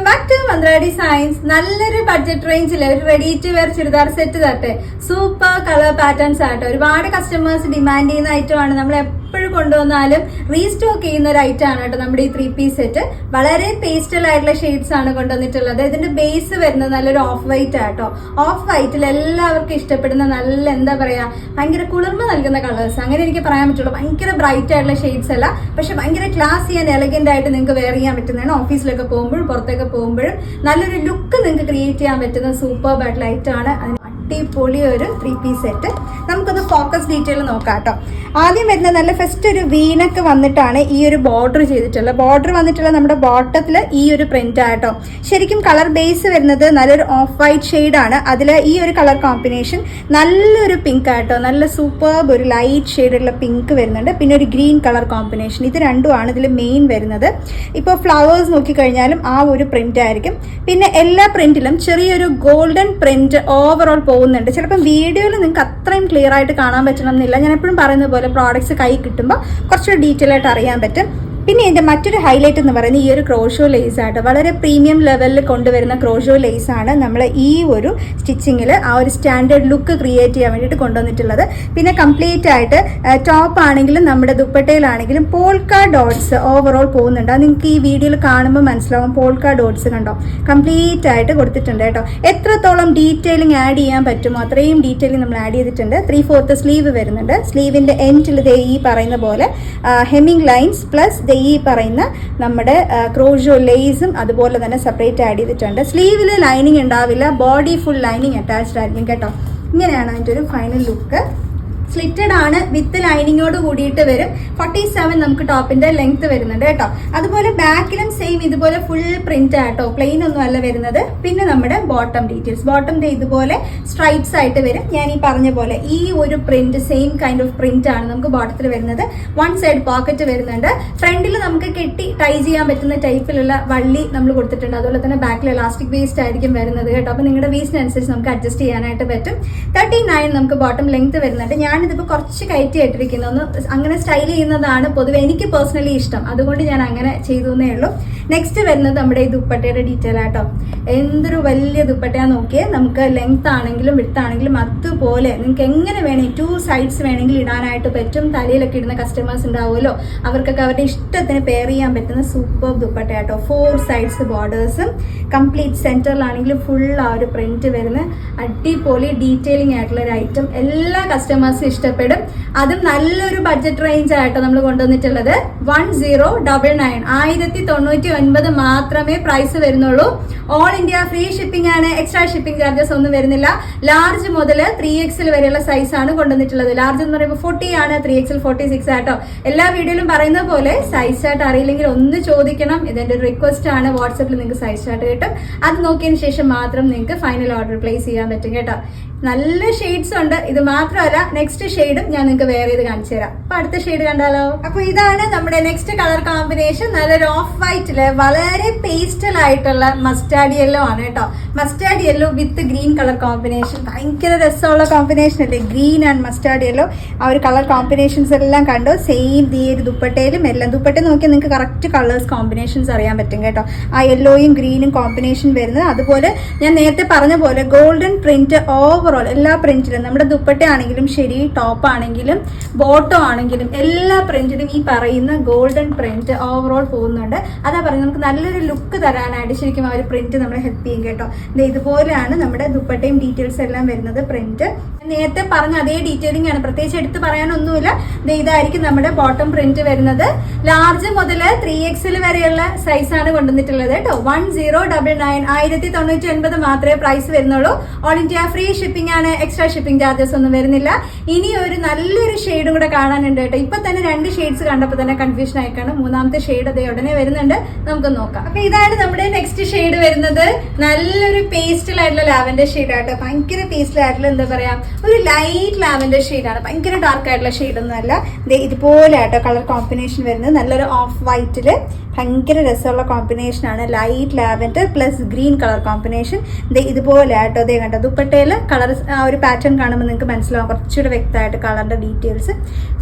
Back to മന്ത്രാടി science. നല്ലൊരു budget റേഞ്ചിൽ ഒരു ready to wear churidar set തട്ടെ സൂപ്പർ കളർ പാറ്റേൺസ് ആട്ടോ. ഒരുപാട് കസ്റ്റമേഴ്സ് ഡിമാൻഡ് ചെയ്യുന്ന ഐറ്റമാണ്. നമ്മൾ എപ്പോഴും കൊണ്ടുവന്നാലും റീസ്റ്റോക്ക് ചെയ്യുന്ന ഒരു ഐറ്റം ആണ് കേട്ടോ നമ്മുടെ ഈ 3-piece സെറ്റ്. വളരെ പേസ്റ്റൽ ആയിട്ടുള്ള ഷെയ്ഡ്സ് ആണ് കൊണ്ടുവന്നിട്ടുള്ളത്. ഇതിന്റെ ബേസ് വരുന്നത് നല്ലൊരു ഓഫ് വൈറ്റ് ആട്ടോ. ഓഫ് വൈറ്റിൽ എല്ലാവർക്കും ഇഷ്ടപ്പെടുന്ന നല്ല എന്താ പറയാ ഭയങ്കര കുളിർമ നൽകുന്ന കളേഴ്സ്, അങ്ങനെ എനിക്ക് പറയാൻ പറ്റുള്ളൂ. ഭയങ്കര ബ്രൈറ്റ് ആയിട്ടുള്ള ഷെയ്ഡ്സ് അല്ല, പക്ഷെ ഭയങ്കര ക്ലാസി ആൻഡ് എലഗന്റ് ആയിട്ട് നിങ്ങൾക്ക് വെയർ ചെയ്യാൻ പറ്റുന്നതാണ്. ഓഫീസിലൊക്കെ പോകുമ്പോഴും പുറത്തൊക്കെ പോകുമ്പോഴും നല്ലൊരു ലുക്ക് നിങ്ങൾക്ക് ക്രിയേറ്റ് ചെയ്യാൻ പറ്റുന്ന സൂപ്പർ ആയിട്ടുള്ള ഐറ്റം ആണ്. അടിപൊളി ഒരു 3-piece സെറ്റ്. നമുക്കൊന്ന് ഫോക്കസ് ഡീറ്റെയിൽ നോക്കാം കേട്ടോ. ആദ്യം വരുന്നത് നല്ല ഫസ്റ്റ് ഒരു വീനക്ക് വന്നിട്ടാണ് ഈ ഒരു ബോർഡർ ചെയ്തിട്ടുള്ളത്. ബോർഡർ വന്നിട്ടുള്ള നമ്മുടെ ബോട്ടത്തിൽ ഈ ഒരു പ്രിന്റ് ആട്ടോ. ശരിക്കും കളർ ബേസ് വരുന്നത് നല്ലൊരു ഓഫ് വൈറ്റ് ഷെയ്ഡാണ്. അതിൽ ഈ ഒരു കളർ കോമ്പിനേഷൻ നല്ലൊരു പിങ്ക് ആട്ടോ. നല്ല സൂപ്പർബ് ഒരു ലൈറ്റ് ഷെയ്ഡുള്ള പിങ്ക് വരുന്നുണ്ട്. പിന്നെ ഒരു ഗ്രീൻ കളർ കോമ്പിനേഷൻ. ഇത് രണ്ടുമാണ് ഇതിൽ മെയിൻ വരുന്നത്. ഇപ്പോൾ ഫ്ലവേഴ്സ് നോക്കിക്കഴിഞ്ഞാലും ആ ഒരു പ്രിന്റ് ആയിരിക്കും. പിന്നെ എല്ലാ പ്രിന്റിലും ചെറിയൊരു ഗോൾഡൻ പ്രിന്റ് ഓവറോൾ പോകുന്നുണ്ട്. ചിലപ്പം വീഡിയോയിൽ നിങ്ങൾക്ക് അത്രയും ക്ലിയർ ആയിട്ട് കാണാൻ പറ്റണമെന്നില്ല. ഞാൻ എപ്പോഴും പറയുന്ന പോലെ പ്രോഡക്ട്സ് കൈ കിട്ടുമ്പോൾ കുറച്ചുകൂടി ഡീറ്റെയിൽ ആയിട്ട് അറിയാൻ പറ്റും. പിന്നെ ഇതിന്റെ മറ്റൊരു ഹൈലൈറ്റ് എന്ന് പറയുന്നത് ഈ ഒരു ക്രോഷോ ലേസ് ആട്ടോ. വളരെ പ്രീമിയം ലെവലിൽ കൊണ്ടുവരുന്ന ക്രോഷോ ലേസ് ആണ് നമ്മൾ ഈ ഒരു സ്റ്റിച്ചിങ്ങിൽ ആ ഒരു സ്റ്റാൻഡേർഡ് ലുക്ക് ക്രിയേറ്റ് ചെയ്യാൻ വേണ്ടിയിട്ട് കൊണ്ടുവന്നിട്ടുള്ളത്. പിന്നെ കംപ്ലീറ്റ് ആയിട്ട് ടോപ്പ് ആണെങ്കിലും നമ്മുടെ ദുപ്പട്ടയിലാണെങ്കിലും പോൾക്ക ഡോട്ട്സ് ഓവറോൾ പോകുന്നുണ്ട്. അത് നിങ്ങൾക്ക് ഈ വീഡിയോയിൽ കാണുമ്പോൾ മനസ്സിലാവും. പോൾക്ക ഡോട്ട്സ് കണ്ടോ കംപ്ലീറ്റ് ആയിട്ട് കൊടുത്തിട്ടുണ്ട് കേട്ടോ. എത്രത്തോളം ഡീറ്റെയിലിംഗ് ആഡ് ചെയ്യാൻ പറ്റുമോ അത്രയും ഡീറ്റെയിലിംഗ് നമ്മൾ ആഡ് ചെയ്തിട്ടുണ്ട്. 3/4 സ്ലീവ് വരുന്നുണ്ട്. സ്ലീവിന്റെ എൻഡിൽ ഈ പറയുന്ന പോലെ ഹെമ്മിങ് ലൈൻസ് പ്ലസ് ഈ പറയുന്ന നമ്മുടെ ക്രോഷോ ലേസും അതുപോലെ തന്നെ സെപ്പറേറ്റ് ആഡ് ചെയ്തിട്ടുണ്ട്. സ്ലീവിൽ ലൈനിങ് ഉണ്ടാവില്ല, ബോഡി ഫുൾ ലൈനിങ് അറ്റാച്ച്ഡ് ആയിരിക്കും കേട്ടോ. ഇങ്ങനെയാണ് അതിൻ്റെ ഒരു ഫൈനൽ ലുക്ക്. സ്ലിറ്റഡ് ആണ്, വിത്ത് ലൈനിങ്ങോട് കൂടിയിട്ട് വരും. 47 നമുക്ക് ടോപ്പിന്റെ ലെങ്ത് വരുന്നുണ്ട് കേട്ടോ. അതുപോലെ ബാക്കിലും സെയിം ഇതുപോലെ ഫുൾ പ്രിന്റ് ആട്ടോ, പ്ലെയിൻ ഒന്നും അല്ല വരുന്നത്. പിന്നെ നമ്മുടെ ബോട്ടം ഡീറ്റെയിൽസ്, ബോട്ടം ഇതുപോലെ സ്ട്രൈപ്സ് ആയിട്ട് വരും. ഞാൻ ഈ പറഞ്ഞ പോലെ ഈ ഒരു print same kind of print ആണ് നമുക്ക് ബോട്ടത്തിൽ വരുന്നത്. വൺ സൈഡ് പോക്കറ്റ് വരുന്നുണ്ട്. ഫ്രണ്ടിൽ നമുക്ക് കെട്ടി ടൈ ചെയ്യാൻ പറ്റുന്ന ടൈപ്പിലുള്ള വള്ളി നമ്മൾ കൊടുത്തിട്ടുണ്ട്. അതുപോലെ തന്നെ ബാക്കിൽ ഇലാസ്റ്റിക് വേസ്റ്റ് ആയിരിക്കും വരുന്നത് കേട്ടോ. അപ്പൊ നിങ്ങളുടെ വേസ്റ്റിനനുസരിച്ച് നമുക്ക് അഡ്ജസ്റ്റ് ചെയ്യാനായിട്ട് പറ്റും. 39 നമുക്ക് ബോട്ടം ലെങ്ത് വരുന്നുണ്ട്. ഞാനിതിപ്പോൾ കുറച്ച് കയറ്റിയിട്ടിരിക്കുന്നു. ഒന്ന് അങ്ങനെ സ്റ്റൈൽ ചെയ്യുന്നതാണ് പൊതുവെ എനിക്ക് പേഴ്സണലി ഇഷ്ടം, അതുകൊണ്ട് ഞാൻ അങ്ങനെ ചെയ്തു എന്നേ ഉള്ളൂ. നെക്സ്റ്റ് വരുന്നത് നമ്മുടെ ഈ ദുപ്പട്ടയുടെ ഡീറ്റെയിൽ ആട്ടോ. എന്തൊരു വലിയ ദുപ്പട്ടയാ നോക്കിയേ. നമുക്ക് ലെങ്ത് ആണെങ്കിലും വിഡ്ത്ത് ആണെങ്കിലും അതുപോലെ നിങ്ങൾക്ക് എങ്ങനെ വേണമെങ്കിൽ 2 സൈഡ്സ് വേണമെങ്കിൽ ഇടാനായിട്ട് പറ്റും. തലയിലൊക്കെ ഇടുന്ന കസ്റ്റമേഴ്സ് ഉണ്ടാവുമല്ലോ, അവർക്കൊക്കെ അവരുടെ ഇഷ്ടത്തിന് പെയർ ചെയ്യാൻ പറ്റുന്ന സൂപ്പർ ദുപ്പട്ട ആട്ടോ. 4 സൈഡ്സ് ബോർഡേഴ്സും കംപ്ലീറ്റ് സെന്ററിലാണെങ്കിലും ഫുൾ ആ ഒരു പ്രിന്റ് വരുന്ന അടിപൊളി ഡീറ്റെയിലിംഗ് ആയിട്ടുള്ള ഒരു ഐറ്റം. എല്ലാ കസ്റ്റമേഴ്സും ഇഷ്ടപ്പെടും. അതും നല്ലൊരു ബഡ്ജറ്റ് റേഞ്ച് ആയിട്ടോ നമ്മൾ കൊണ്ടുവന്നിട്ടുള്ളത്. 1099 1099 മാത്രമേ പ്രൈസ് വരുന്നുള്ളൂ. ഓൾ ഇന്ത്യ ഫ്രീ ഷിപ്പിംഗ് ആണ്. എക്സ്ട്രാ ഷിപ്പിംഗ് ചാർജസ് ഒന്നും വരുന്നില്ല. ലാർജ് മുതൽ 3XL വരെയുള്ള സൈസ് ആണ് കൊണ്ടുവന്നിട്ടുള്ളത്. ലാർജ് എന്ന് പറയുമ്പോൾ 40 ആണ്, 3XL 46 ആട്ടോ. എല്ലാ വീഡിയോയിലും പറയുന്ന പോലെ സൈസ് ചാർട്ട് അറിയില്ലെങ്കിൽ ഒന്ന് ചോദിക്കണം. ഇതെന്റെ ഒരു റിക്വസ്റ്റ് ആണ്. വാട്സാപ്പിൽ നിങ്ങൾക്ക് സൈസ് ചാർട്ട് കിട്ടും. അത് നോക്കിയതിന് ശേഷം മാത്രം നിങ്ങൾക്ക് ഫൈനൽ ഓർഡർ പ്ലേസ് ചെയ്യാൻ പറ്റും കേട്ടോ. നല്ല ഷെയ്ഡ്സ് ഉണ്ട്. ഇത് മാത്രമല്ല നെക്സ്റ്റ് ഷെയ്ഡും ഞാൻ നിങ്ങൾക്ക് വേറെ ചെയ്ത് കാണിച്ചു തരാം. അപ്പൊ അടുത്ത ഷെയ്ഡ് കണ്ടാലോ. അപ്പൊ ഇതാണ് നമ്മുടെ നെക്സ്റ്റ് കളർ കോമ്പിനേഷൻ. നല്ലൊരു ഓഫ് വൈറ്റില് വളരെ പേസ്റ്റൽ ആയിട്ടുള്ള മസ്റ്റാർഡ് യെല്ലോ ആണ് കേട്ടോ. മസ്റ്റാർഡ് യെല്ലോ വിത്ത് ഗ്രീൻ കളർ കോമ്പിനേഷൻ. ഭയങ്കര രസമുള്ള കോമ്പിനേഷൻ അല്ലേ, ഗ്രീൻ ആൻഡ് മസ്റ്റാർഡ് യെല്ലോ. ആ ഒരു കളർ കോമ്പിനേഷൻസ് എല്ലാം കണ്ടു. സെയിം ഈ ഒരു ദുപ്പട്ടയിലും എല്ലാം. ദുപ്പട്ട നോക്കിയാൽ നിങ്ങൾക്ക് കറക്റ്റ് കളേഴ്സ് കോമ്പിനേഷൻസ് അറിയാൻ പറ്റും കേട്ടോ. ആ യെല്ലോയും ഗ്രീനും കോമ്പിനേഷൻ വരുന്നത്. അതുപോലെ ഞാൻ നേരത്തെ പറഞ്ഞ പോലെ ഗോൾഡൻ പ്രിന്റ് ഓവറോൾ എല്ലാ പ്രിന്റിലും നമ്മുടെ ദുപ്പട്ട ആണെങ്കിലും ശരി, ടോപ്പ് ആണെങ്കിലും ബോട്ടോ ആണെങ്കിലും എല്ലാ പ്രിന്റിലും ഈ പറയുന്ന ഗോൾഡൻ പ്രിന്റ് ഓവറോൾ പോകുന്നുണ്ട്. അതാ പറയുന്നത് നമുക്ക് നല്ലൊരു ലുക്ക് തരാനായിട്ട് ശരിക്കും ആ ഒരു പ്രിന്റ് നമ്മളെ ഹെൽപ്പ് ചെയ്യും കേട്ടോ. ഇതുപോലെയാണ് നമ്മുടെ ദുപ്പട്ടയും ഡീറ്റെയിൽസ് എല്ലാം വരുന്നത്. പ്രിന്റ് നേരത്തെ പറഞ്ഞ അതേ ഡീറ്റെയിലിംഗ് ആണ്, പ്രത്യേകിച്ച് എടുത്ത് പറയാനൊന്നുമില്ല. ഇതായിരിക്കും നമ്മുടെ ബോട്ടം പ്രിന്റ് വരുന്നത്. ലാർജ് മുതൽ 3XL വരെയുള്ള സൈസ് ആണ് കൊണ്ടുവന്നിട്ടുള്ളത് കേട്ടോ. 1099 1099 മാത്രമേ പ്രൈസ് വരുന്നുള്ളൂ. ഓൾ ഇന്ത്യ ഫ്രീ ഷിപ്പിംഗ് ആണ്. എക്സ്ട്രാ ഷിപ്പിംഗ് ചാർജസ് ഒന്നും വരുന്നില്ല. ഇനി ഒരു നല്ലൊരു ഷെയ്ഡും കൂടെ കാണാനുണ്ട് കേട്ടോ. ഇപ്പൊ തന്നെ 2 ഷെയ്ഡ്സ് കണ്ടപ്പോൾ തന്നെ കൺഫ്യൂഷൻ ആയിക്കാണ്. മൂന്നാമത്തെ ഷെയ്ഡ് അതേ ഉടനെ വരുന്നുണ്ട്. നമുക്ക് നോക്കാം. അപ്പൊ ഇതാണ് നമ്മുടെ നെക്സ്റ്റ് ഷെയ്ഡ് വരുന്നത്. നല്ലൊരു പേസ്റ്റൽ ആയിട്ടുള്ള ലാവൻഡർ ഷെയ്ഡ് ആട്ടോ. ഭയങ്കര പേസ്റ്റൽ ആയിട്ടുള്ള എന്താ പറയാ ഒരു ലൈറ്റ് ലാവൻഡർ ഷെയ്ഡാണ്. ഭയങ്കര ഡാർക്ക് ആയിട്ടുള്ള ഷെയ്ഡൊന്നും അല്ല. ഇതുപോലെ ആട്ടോ കളർ കോമ്പിനേഷൻ വരുന്നത്. നല്ലൊരു ഓഫ് വൈറ്റില് ഭയങ്കര രസമുള്ള കോമ്പിനേഷനാണ്. Light lavender plus green colour combination. ഇതുപോലെ ആട്ടോ. അതേ കണ്ടോ ദുപ്പട്ടയിൽ കളർ ആ ഒരു പാറ്റേൺ കാണുമ്പോൾ നിങ്ങൾക്ക് മനസ്സിലാവും കുറച്ചുകൂടെ വ്യക്തമായിട്ട് കളറിന്റെ ഡീറ്റെയിൽസ്.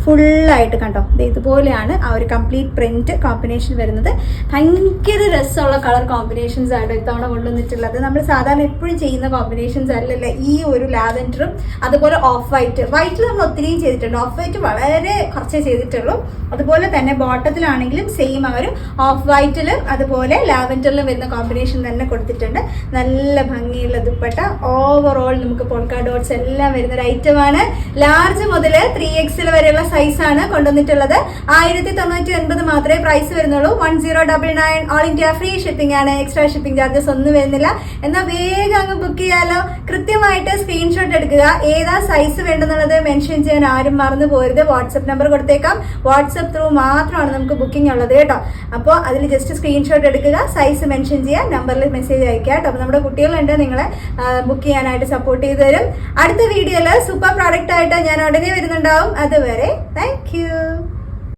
ഫുള്ളായിട്ട് കണ്ടോ, ഇതുപോലെയാണ് ആ ഒരു കംപ്ലീറ്റ് പ്രിന്റ് കോമ്പിനേഷൻ വരുന്നത്. ഭയങ്കര രസമുള്ള കളർ കോമ്പിനേഷൻസ് ആണ് ഇത്തവണ കൊണ്ടുവന്നിട്ടുള്ളത്. നമ്മൾ സാധാരണ എപ്പോഴും ചെയ്യുന്ന കോമ്പിനേഷൻസ് അല്ലല്ല ഈ ഒരു ലാവൻഡറും അതുപോലെ ഓഫ് വൈറ്റ്. വൈറ്റിൽ നമ്മൾ ഒത്തിരിയും ചെയ്തിട്ടുണ്ട്, ഓഫ് വൈറ്റ് വളരെ കുറച്ചേ ചെയ്തിട്ടുള്ളൂ. അതുപോലെ തന്നെ ബോട്ടത്തിലാണെങ്കിലും സെയിം ആ ഒരു ഓഫ് വൈറ്റിലും അതുപോലെ ലാവൻഡറിലും വരുന്ന കോമ്പിനേഷൻ തന്നെ കൊടുത്തിട്ടുണ്ട്. നല്ല ഭംഗിയുള്ള ദുപ്പട്ട, ഓവറോൾ നമുക്ക് പോൾക്ക ഡോട്ട്സ് എല്ലാം വരുന്ന ഒരു ഐറ്റമാണ്. ലാർജ് മുതൽ 3XL വരെയുള്ള സൈസാണ് കൊണ്ടുവന്നിട്ടുള്ളത്. 1990 മാത്രമേ പ്രൈസ് വരുന്നുള്ളൂ. 1099 ഓൾ ഇന്ത്യ ഫ്രീ ഷിപ്പിംഗ് ആണ്. എക്സ്ട്രാ ഷിപ്പിംഗ് ചാർജസ് ഒന്നും വരുന്നില്ല. എന്നാൽ വേഗം അങ്ങ് ബുക്ക് ചെയ്യാലോ. കൃത്യമായിട്ട് സ്ക്രീൻഷോട്ട് എടുക്കുക, ഏതാ സൈസ് വേണ്ടെന്നുള്ളത് മെൻഷൻ ചെയ്യാൻ ആരും മറന്നു പോരുത്. വാട്സപ്പ് നമ്പർ കൊടുത്തേക്കാം, വാട്സപ്പ് ത്രൂ മാത്രമാണ് നമുക്ക് ബുക്കിംഗ് ഉള്ളത് കേട്ടോ. അപ്പോൾ അതിൽ ജസ്റ്റ് സ്ക്രീൻഷോട്ട് എടുക്കുക, സൈസ് മെൻഷൻ ചെയ്യുക, നമ്പറിൽ മെസ്സേജ് അയക്കുക കേട്ടോ. അപ്പോൾ നമ്മുടെ കുട്ടികളുണ്ട്, നിങ്ങളെ ബുക്ക് ചെയ്യാനായിട്ട് സപ്പോർട്ട് ചെയ്ത് തരും. അടുത്ത വീഡിയോയിൽ സൂപ്പർ പ്രോഡക്റ്റ് ആയിട്ട് ഞാൻ ഉടനെ വരുന്നുണ്ടാവും. അതുവരെ താങ്ക് യു.